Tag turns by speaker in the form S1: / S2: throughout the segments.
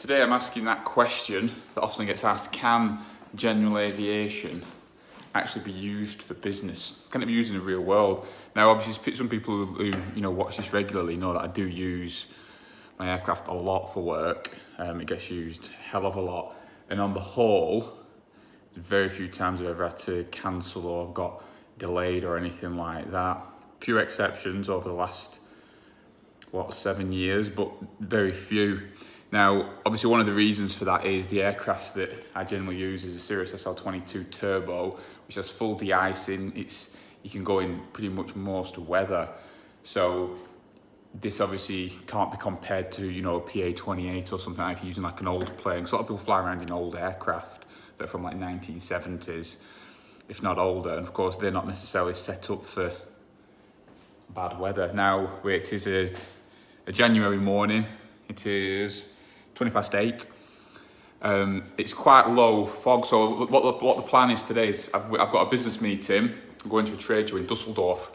S1: Today I'm asking that question that often gets asked: can general aviation actually be used for business? Can it be used in the real world? Now, obviously, some people who watch this regularly know that I do use my aircraft a lot for work. It gets used a hell of a lot, and on the whole, there's very few times I've ever had to cancel or I've got delayed or anything like that. Few exceptions over the last 7 years, but very few. Now, obviously, one of the reasons for that is the aircraft that I generally use is a Cirrus SR22 Turbo, which has full de-icing. You can go in pretty much most weather. So this obviously can't be compared to, a PA-28 or something like using like an old plane. Because a lot of people fly around in old aircraft that are from like 1970s, if not older. And of course, they're not necessarily set up for bad weather. Now, it is a January morning. It is 8:20. It's quite low fog, so what the plan is today is I've got a business meeting. I'm going to a trade show in Düsseldorf.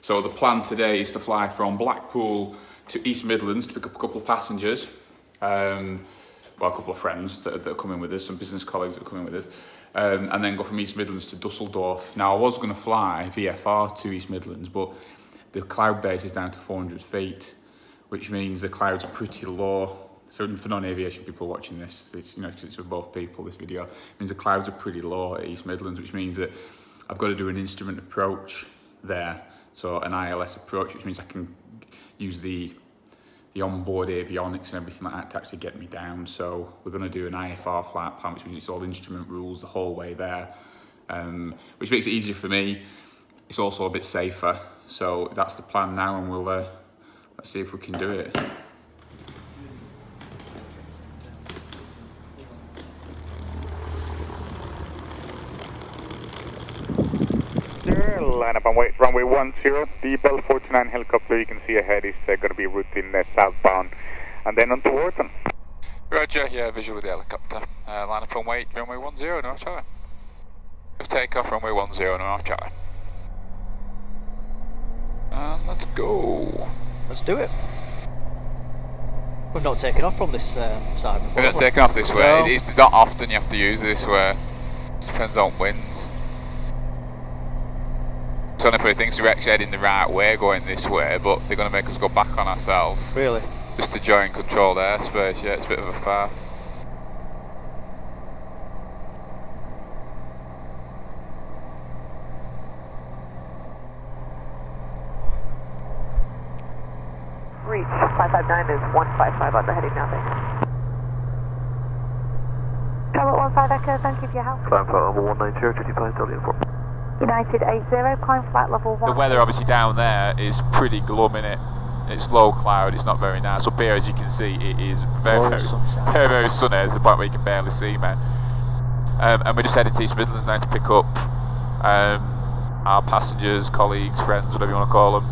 S1: So the plan today is to fly from Blackpool to East Midlands to pick up a couple of passengers, a couple of friends that are coming with us, some business colleagues that are coming with us, and then go from East Midlands to Düsseldorf. Now, I was going to fly VFR to East Midlands, but the cloud base is down to 400 feet, which means the clouds are pretty low. For non-aviation people watching this, because it's for both people, this video, it means the clouds are pretty low at East Midlands, which means that I've got to do an instrument approach there. So an ILS approach, which means I can use the onboard avionics and everything like that to actually get me down. So we're going to do an IFR flight plan, which means it's all instrument rules the whole way there, which makes it easier for me. It's also a bit safer. So that's the plan now, and let's see if we can do it.
S2: Line up on runway 10. The Bell 49 helicopter you can see ahead is going to be routing southbound, and then on to Wharton.
S3: Roger, yeah, visual with the helicopter. Line up runway 10, North Charlie. Take off runway 10, North Charlie. And let's go.
S4: Let's do it. We've not taken off from this side before.
S3: We're not taking off this way. No. It's not often you have to use this way. Depends on winds. So funny things, we're actually heading the right way going this way, but they're going to make us go back on ourselves.
S4: Really?
S3: Just to join controlled airspace, yeah, it's a bit of a faff.
S5: Reach 559 is 155 on the heading now, thanks. Tower 15 Echo, thank you for your help.
S6: Climb flight level 190, 55 Delta 4.
S5: United 80, climb flight level 1.
S3: The weather obviously down there is pretty glum, innit? It's low cloud, it's not very nice. Up here, as you can see, it is very sunny, to the point where you can barely see, man. And we're just heading to East Midlands now to pick up our passengers, colleagues, friends, whatever you want to call them.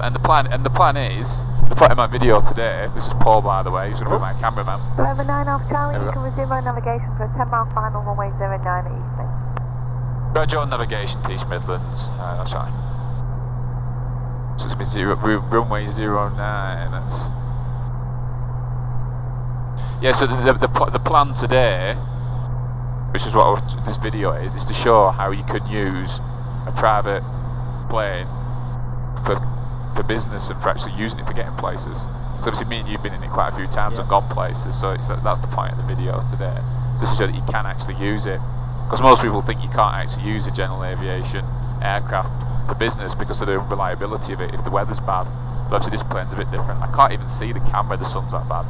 S3: And the plan is, the point of my video today, this is Paul, by the way, he's going to be my cameraman.
S5: Over 9 off Charlie, you can resume our navigation for a 10-mile final runway 09 at East.
S3: Roger on navigation to East Midlands, that's right. So it's going to be runway 09, that's... Yeah, so the plan today, which is what this video is to show how you can use a private plane for business and for actually using it for getting places. So obviously me and you've been in it quite a few times and gone places, so that's the point of the video today. Just to show that you can actually use it. Because most people think you can't actually use a general aviation aircraft for business because of the reliability of it if the weather's bad. But obviously this plane's a bit different. I can't even see the camera, the sun's that bad.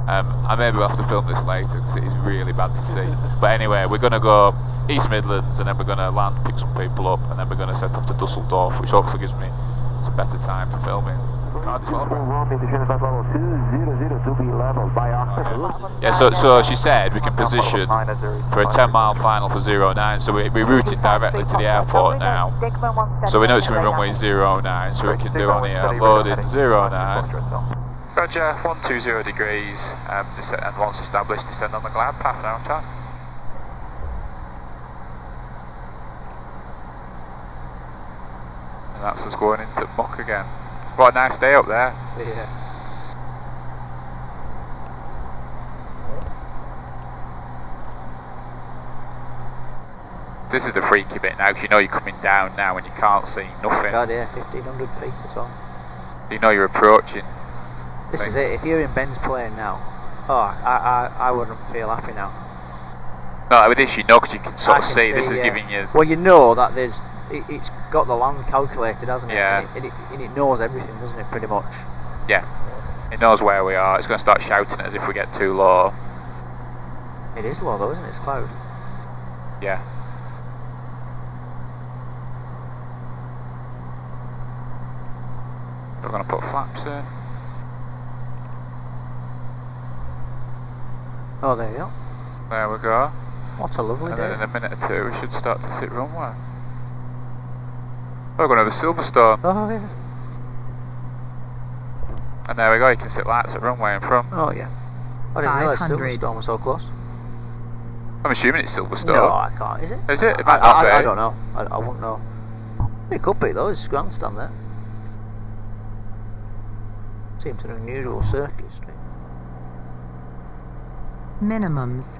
S3: I maybe will have to film this later because it is really bad to see. But anyway, we're going to go East Midlands and then we're going to land, pick some people up, and then we're going to set off to Düsseldorf, which hopefully gives me some better time for filming. Yeah, so she said we can position for a 10-mile final for 09, so we're routing directly to the airport now. So we know it's going to be runway 09, so we can do on here loading 09. Roger, 120 degrees, and once established, descend on the glide path now, Chad. And that's us going into muck again. What a nice day up there.
S4: Yeah.
S3: This is the freaky bit now, because you know you're coming down now and you can't see nothing.
S4: God, yeah, 1500 feet as well.
S3: You know you're approaching.
S4: This is it. If you're in Ben's plane now, I wouldn't feel happy now.
S3: No, with this you know, because you can sort of see. This is
S4: yeah.
S3: giving you.
S4: Well, you know that it's got the land calculated, hasn't it?
S3: Yeah.
S4: And it knows everything, doesn't it? Pretty much.
S3: Yeah. It knows where we are. It's going to start shouting at us if we get too low.
S4: It is low though, isn't it? It's cloud.
S3: Yeah. We're going to put flaps in.
S4: Oh, there you go.
S3: There we go.
S4: What a lovely
S3: And
S4: day.
S3: then in a minute or two we should start to sit runway. Oh, we're going to have a Silverstone.
S4: Oh yeah.
S3: And there we go, you can sit lights at runway in front.
S4: Oh yeah. I didn't realise
S7: 500.
S4: Silverstone was so close.
S3: I'm assuming it's Silverstone.
S4: No, I can't. Is it?
S3: Is it? It might not be.
S4: I don't know. I wouldn't know. It could be though. It's grandstand there. Seems an unusual circuit street.
S7: Minimums.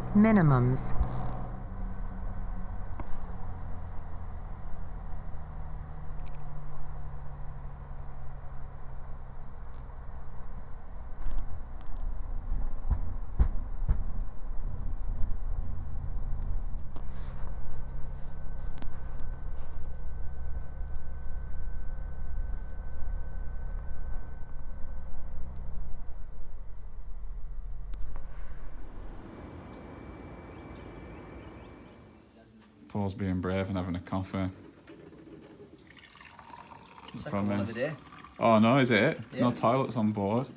S1: Paul's being brave and having a coffee.
S8: Second one of the day.
S1: Oh no, is it?
S8: Yeah.
S1: No toilets on board.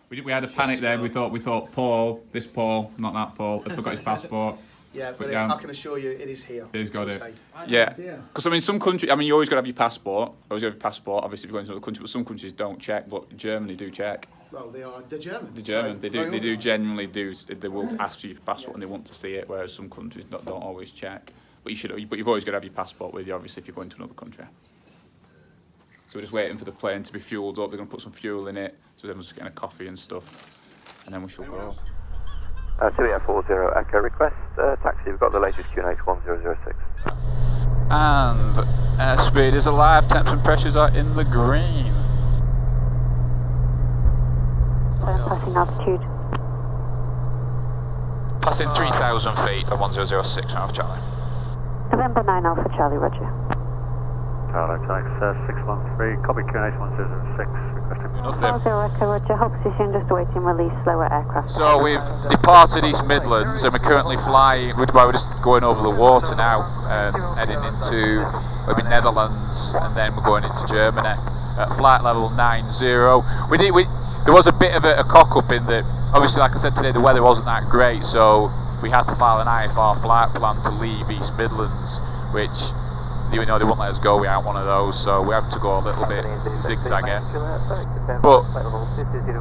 S1: We had a panic there. We thought Paul, this Paul, not that Paul, had forgot his passport.
S9: Yeah, but
S1: yeah,
S9: I can assure you it is here.
S1: He's got it.
S9: Safe.
S1: Yeah, because I mean, some countries. I mean, you always got to have your passport. Always got to have your passport. Obviously, if you're going to another country, but some countries don't check. But Germany do check.
S9: Well, they're German.
S1: The German,
S9: so
S1: they do genuinely do. They will ask you for your passport and they want to see it, whereas some countries don't always check. But you should. But you've always got to have your passport with you, obviously, if you're going to another country. So we're just waiting for the plane to be fueled up. They're going to put some fuel in it, so everyone's just getting a coffee and stuff, and then we shall go.
S6: 240 Echo request taxi. We've got the latest QNH 1006.
S3: And airspeed is alive. Temps and pressures are in the green.
S5: Passing altitude.
S3: Passing 3,000 feet at 1006 Alpha Charlie.
S5: November 9 Alpha Charlie, roger.
S6: Tower tax 613. Copy QNH 1006. Requesting.
S3: Nothing.
S5: 40 Echo, roger. Hope position, just awaiting release, slower aircraft.
S3: So we've departed East Midlands and we're currently flying, we're just going over the water now, heading into maybe Netherlands, and then we're going into Germany at flight level 90. There was a bit of a cock-up in that, obviously like I said today, the weather wasn't that great, so we had to file an IFR flight plan to leave East Midlands, which, even though they wouldn't let us go, we aren't one of those, so we have to go a little bit zigzaggy. But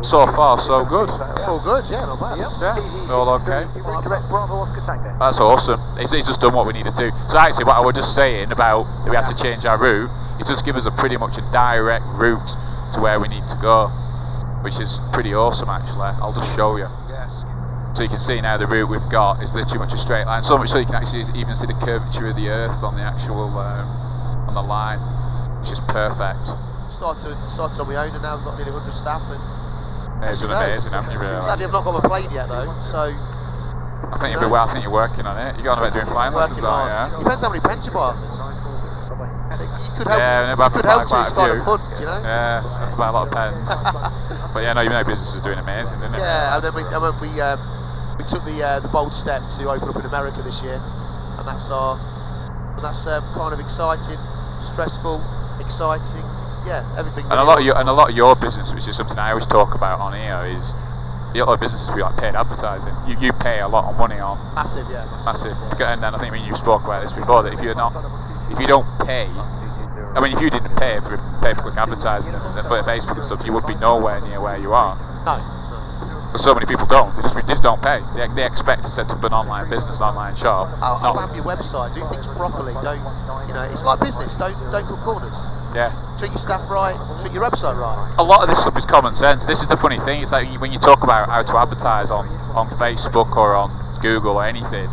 S3: so far, so good.
S4: All good, yeah, not bad.
S3: Yeah, all okay. That's awesome. It's just done what we needed to. So actually, what I was just saying about that we had to change our route, it's just given us pretty much a direct route to where we need to go, which is pretty awesome actually. I'll just show you. So you can see now the route we've got is literally much a straight line, so much so you can actually even see the curvature of the earth on the actual on the line, which is perfect.
S10: Started on my own and now we've got nearly 100 staff. And
S3: it's amazing, haven't you really?
S10: Sadly I've not got my plane yet though, so...
S3: I think you'll be well, I think you're working on it. You're going about doing flying lessons, aren't you?
S10: Depends how many pens you buy. You could help,
S3: yeah,
S10: you could help
S3: quite
S10: it's kind of fun, you know?
S3: Yeah, that's about a lot of pens. But yeah, no, you know business is doing amazing, isn't it?
S10: Yeah, and then we took the bold step to open up in America this year, and that's kind of exciting, stressful, exciting, yeah, everything.
S3: And a lot of your business, which is something I always talk about on here, is a lot of businesses be like paid advertising. You pay a lot of money on
S10: massive.
S3: And then I think you spoke about this before, that if you don't pay, I mean, if you didn't pay for quick advertising and for Facebook and stuff, you would be nowhere near where you are.
S10: No.
S3: But so many people don't. They just don't pay. They expect to set up an online business, an online shop.
S10: I'll have your website. Do things properly. Don't, it's like business. Don't cut corners.
S3: Yeah.
S10: Treat your staff right. Treat your website right.
S3: A lot of this stuff is common sense. This is the funny thing. It's like when you talk about how to advertise on Facebook or on Google or anything,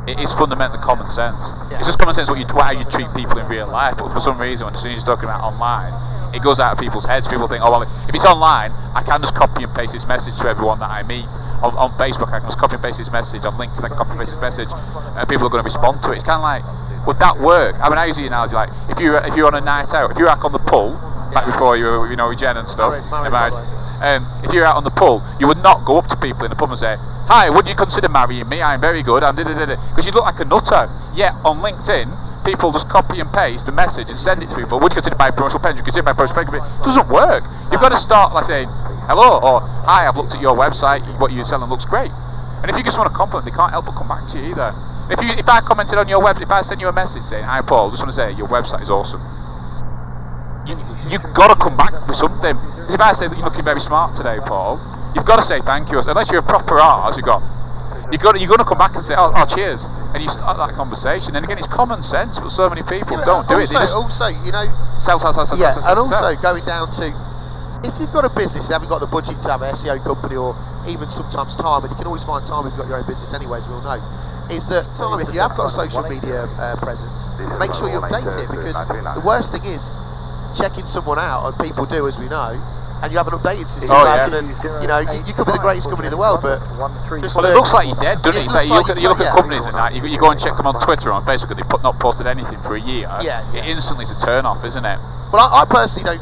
S3: It is fundamentally common sense. It's just common sense how you treat people in real life, but for some reason, as soon as you're talking about online, it goes out of people's heads. People think, oh well, if it's online, I can just copy and paste this message to everyone that I meet. On Facebook, I can just copy and paste this message. On LinkedIn, I can copy and paste this message, and people are going to respond to it. It's kind of like, would that work? I mean, I use the analogy like, if you're on a night out, if you're out on the pull, back before you were, with Jen and stuff, if you're out on the pull, you would not go up to people in the pub and say, hi, would you consider marrying me? I'm very good, I'm da-da-da-da, because you look like a nutter. Yet on LinkedIn, people just copy and paste the message and send it to people. Would you consider my promotional pen? Would you consider my promotional pen? It doesn't work. You've got to start by saying, hello, or hi, I've looked at your website, what you're selling looks great. And if you just want to compliment, they can't help but come back to you either. If I commented on your website, if I send you a message saying, hi Paul, just want to say, your website is awesome. You've got to come back with something. Because if I say that you're looking very smart today, Paul, you've got to say thank you. Unless you're a proper arse, you're going to come back and say, oh cheers, and you start that conversation. And again, it's common sense, but so many people don't do it. They just
S10: also,
S3: sell.
S10: And also going down to, if you've got a business, you haven't got the budget to have an SEO company, or even sometimes time, and you can always find time if you've got your own business anyways, we'll know, is that time, if you have got a social media presence, make sure you update it, because the worst thing is checking someone out, and people do, as we know, and you haven't updated since 2000. You could be the greatest company in the world, but
S3: well, it looks like you're dead, doesn't it? It's like you look at companies and that, you go and check them on Twitter or on Facebook, and they've not posted anything for a year. It instantly is a turn off, isn't it?
S10: Well, I personally don't.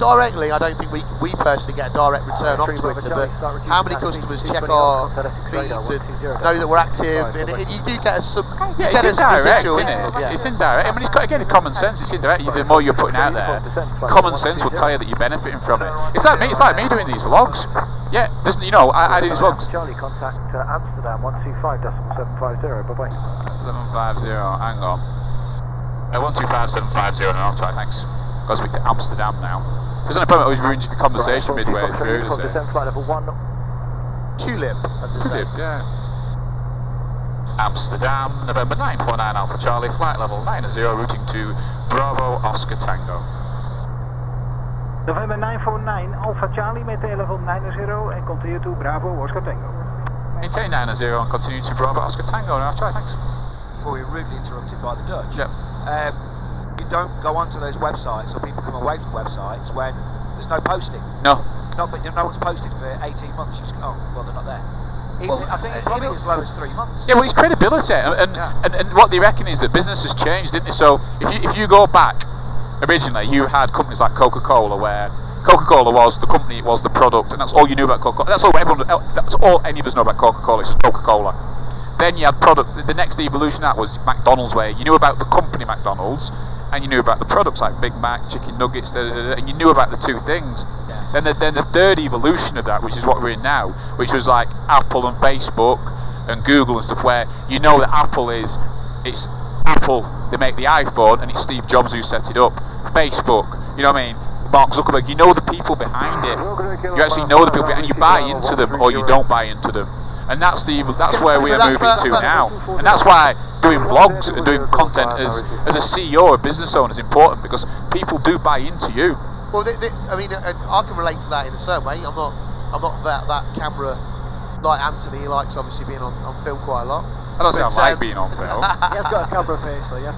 S10: Directly, I don't think we personally get a direct return off Twitter, but how many customers check our feeds and know that we're active, and you do get a
S3: it's indirect, isn't it? It's indirect. I mean, it's again common sense. It's indirect. The more you're putting out there, common sense will tell you that you're benefiting from it. It's like me doing these vlogs. Yeah, I do these vlogs.
S7: Charlie, contact Amsterdam 125.750. Bye bye.
S3: 750. Hang on. 125.750. I'll try. Thanks. Got to speak to Amsterdam now. There's no point always ruining the conversation midway through, does it?
S7: Flight level 1.
S10: Tulip, as I say.
S3: Yeah. Amsterdam, November 949 Alpha Charlie, flight level 90, routing to Bravo Oscar Tango.
S7: November 949 Alpha Charlie, maintain level 90 and continue to Bravo Oscar Tango.
S3: Maintain 90 and continue to Bravo Oscar Tango. Now, try, thanks.
S8: Before we were rudely interrupted by the Dutch.
S3: Yep.
S8: You don't go onto those websites, or people come away from websites when there's no posting.
S3: No.
S8: No one's posted for 18 months. You just go, oh, well, they're not there. I think it's probably as low as 3 months.
S3: Yeah, well, it's credibility, and what they reckon is that business has changed, didn't it? So if you go back, originally you had companies like Coca-Cola, where Coca-Cola was the company, it was the product, and that's all you knew about Coca-Cola. That's all any of us know about Coca-Cola. It's just Coca-Cola. Then you had product. The next evolution of that was McDonald's, where you knew about the company McDonald's, and you knew about the products like Big Mac, chicken nuggets, and you knew about the two things. Then the third evolution of that, which is what we're in now, which was like Apple and Facebook and Google and stuff, where you know that it's Apple, they make the iPhone, and it's Steve Jobs who set it up. Facebook, you know what I mean? Mark Zuckerberg, you know the people behind it. You actually know the people behind it, and you buy into them or you don't buy into them. And that's where we are moving to now. And that's why doing vlogs and doing content as a CEO or a business owner is important, because people do buy into you.
S10: Well, I mean, I can relate to that in a certain way. I'm not that camera like Antony. He likes obviously being on film quite a lot.
S3: I don't say I like being on film.
S7: He has got a camera face, so yeah.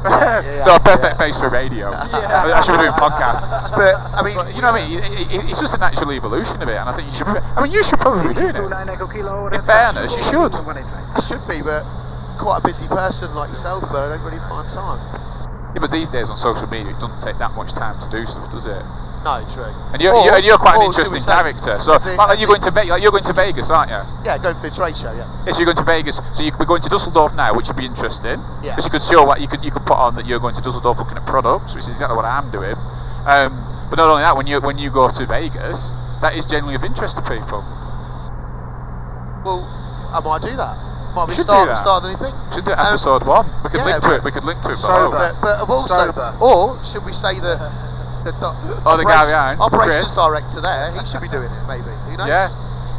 S3: No, a perfect face for radio. I should be doing podcasts.
S10: But I mean,
S3: you know what I mean? It's just a natural evolution of it, and I think you should. You should probably be doing it. In fairness, you should.
S10: I should be, but quite a busy person like yourself, but I don't really find time.
S3: Yeah, but these days on social media, it doesn't take that much time to do stuff, does it?
S10: No, true.
S3: And you're quite an interesting character. So you're going to Vegas, aren't you?
S10: Yeah, going for a trade show. Yeah.
S3: Yes, you're going to Vegas. So we're going to Düsseldorf now, which would be interesting.
S10: Yeah.
S3: Because you could show you could put on that you're going to Düsseldorf looking at products, which is exactly what I'm doing. But not only that, when you go to Vegas, that is genuinely of interest to people.
S10: Well, I might do that. Might be start anything.
S3: Should do episode 1. We could link to it. We could link to it below.
S10: But also, or should we say that?
S3: The guy behind,
S10: operations
S3: Chris.
S10: Director there, he should be doing it, maybe. Who knows?
S3: Yeah,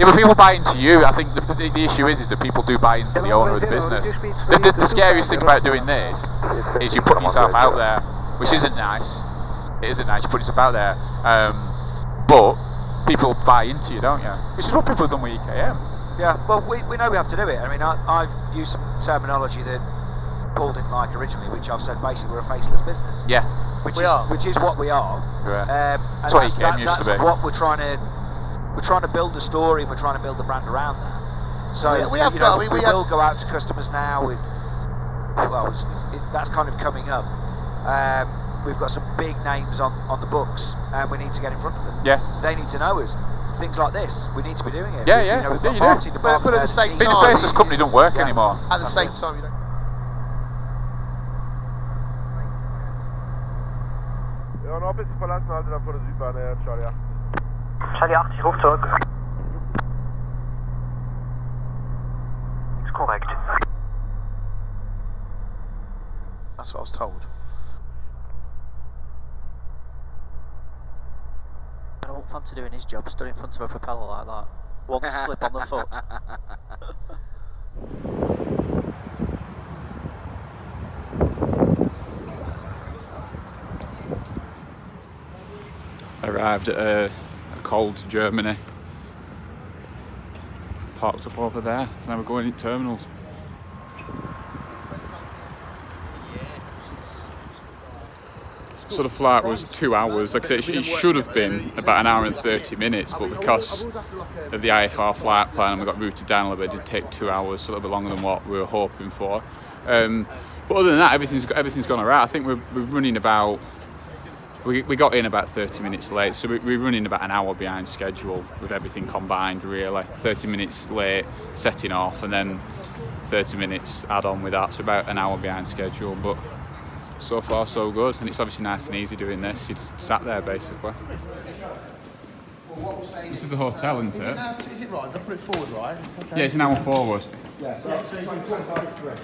S3: but people buy into you. I think the issue is that people do buy into the owner of the business. The scariest thing about doing this is you put yourself out there, which isn't nice. It isn't nice. You put yourself out there, but people buy into you, don't you? Which is what people have done with EKM.
S8: Yeah, well, we know we have to do it. I mean, I've used some terminology that Paul didn't like originally, which I've said basically we're a faceless business.
S3: Yeah.
S8: Which is what we are.
S3: Right.
S8: And
S3: that's what you came used to be.
S8: What we're trying to build a story, and we're trying to build the brand around that. So we will go out to customers now. That's kind of coming up. We've got some big names on the books, and we need to get in front of them.
S3: Yeah.
S8: They need to know us. Things like this, we need to be doing it.
S3: Yeah,
S8: we've
S3: you
S8: got
S3: do.
S10: But at the same
S3: being a
S10: time,
S3: faceless company don't work anymore.
S10: At the same time, you know.
S11: Ja, noch ein bisschen verlassen, halte dann vor der Südbahn, Charlie 8.
S7: Charlie 8, ich rufe zurück. Ist korrekt.
S10: That's what I was told.
S4: I don't fancy doing his job, stood in front of a propeller like that. One slip on the foot.
S1: Arrived at a cold Germany. Parked up over there, so now we're going in terminals. So the flight was 2 hours. Like I said, it should have been about an hour and 30 minutes, but because of the IFR flight plan and we got routed down a little bit, it did take 2 hours, so a little bit longer than what we were hoping for. But other than that, everything's gone alright. I think we're running about. We got in about 30 minutes late, so we're running about an hour behind schedule with everything combined, really. 30 minutes late setting off, and then 30 minutes add on with that, so about an hour behind schedule. But so far, so good, and it's obviously nice and easy doing this. You just sat there, basically. This is the hotel, isn't it?
S9: Is it right? I'll put it forward, right? Okay.
S1: Yeah, it's an hour forward.
S9: Yeah, so it's in 25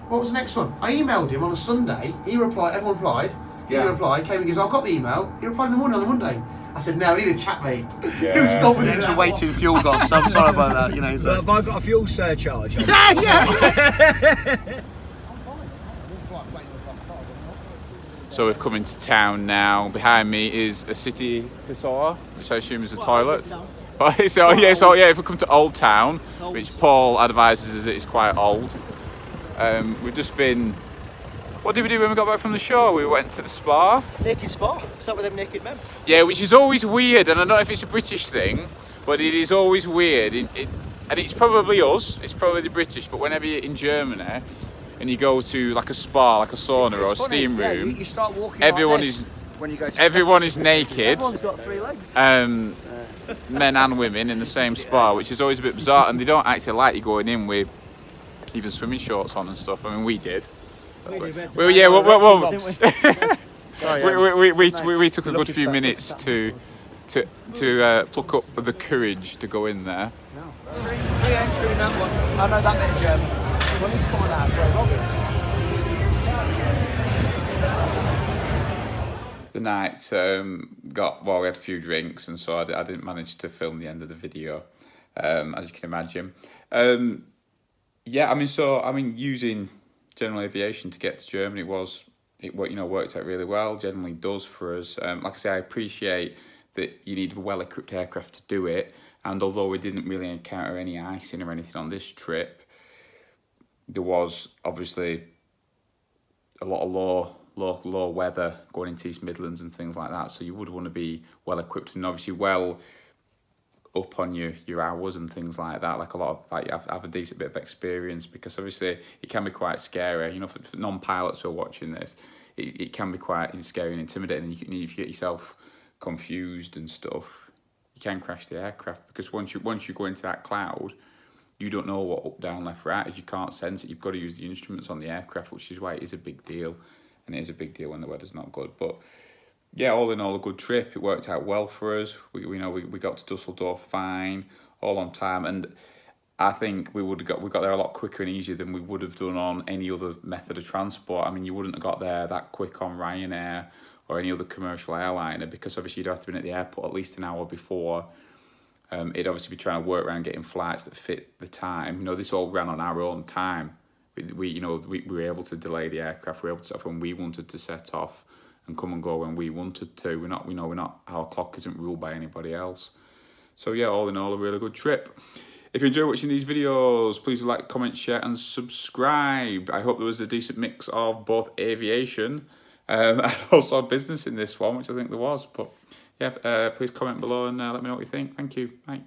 S9: What was the next one? I emailed him on a Sunday. He replied, everyone replied. He replied, came and goes, I got the email. He replied in the morning on the Monday. I said, no, I need to chat, mate.
S1: Yeah.
S9: He was stopping the extra waiting fuel costs, so I'm sorry about that, you know. So.
S12: Well, have I got a fuel surcharge?
S9: Yeah.
S1: So we've come into town now. Behind me is a city pissoir, which I assume is a toilet. So if we come to Old Town, which Paul advises us it is quite old. We've just been. What did we do when we got back from the show? We went to the spa.
S12: Naked spa? Sat with them naked men.
S1: Yeah, which is always weird, and I don't know if it's a British thing, but it is always weird. And it's probably us. It's probably the British. But whenever you're in Germany and you go to like a spa, like a sauna or a steam room,
S12: you start walking.
S1: Everyone
S12: like
S1: is.
S12: When you go to
S1: Everyone is naked.
S12: Everyone's got 3 legs.
S1: Men and women in the same spa, which is always a bit bizarre, and they don't actually like you going in with even swimming shorts on and stuff. I mean, we did. We took a good few minutes to pluck up the courage to go in there.
S12: Free entry in that one. I know that bit of German. We need to find out where
S1: The night we had a few drinks, and so I didn't manage to film the end of the video, as you can imagine. Using general aviation to get to Germany worked out really well. Generally does for us. Like I say, I appreciate that you need a well-equipped aircraft to do it. And although we didn't really encounter any icing or anything on this trip, there was obviously a lot of low weather going into East Midlands and things like that. So you would want to be well-equipped and obviously well up on your hours and things like that. Like you have a decent bit of experience, because obviously it can be quite scary. You know, for non-pilots who are watching this, it can be quite scary and intimidating. And if you get yourself confused and stuff, you can crash the aircraft, because once you go into that cloud, you don't know what up, down, left, right is. You can't sense it. You've got to use the instruments on the aircraft, which is why it is a big deal. And it is a big deal when the weather's not good. But yeah, all in all, a good trip. It worked out well for us. We got to Düsseldorf fine, all on time, and I think we got there a lot quicker and easier than we would have done on any other method of transport. I mean, you wouldn't have got there that quick on Ryanair or any other commercial airliner, because obviously you'd have to be at the airport at least an hour before. It'd obviously be trying to work around getting flights that fit the time. You know, this all ran on our own time. we were able to delay the aircraft. We were able to set off when we wanted to set off, and come and go when we wanted to. We're not. Our clock isn't ruled by anybody else. So yeah, all in all, a really good trip. If you enjoy watching these videos, please like, comment, share, and subscribe. I hope there was a decent mix of both aviation and also business in this one, which I think there was. But yeah, please comment below and let me know what you think. Thank you. Right.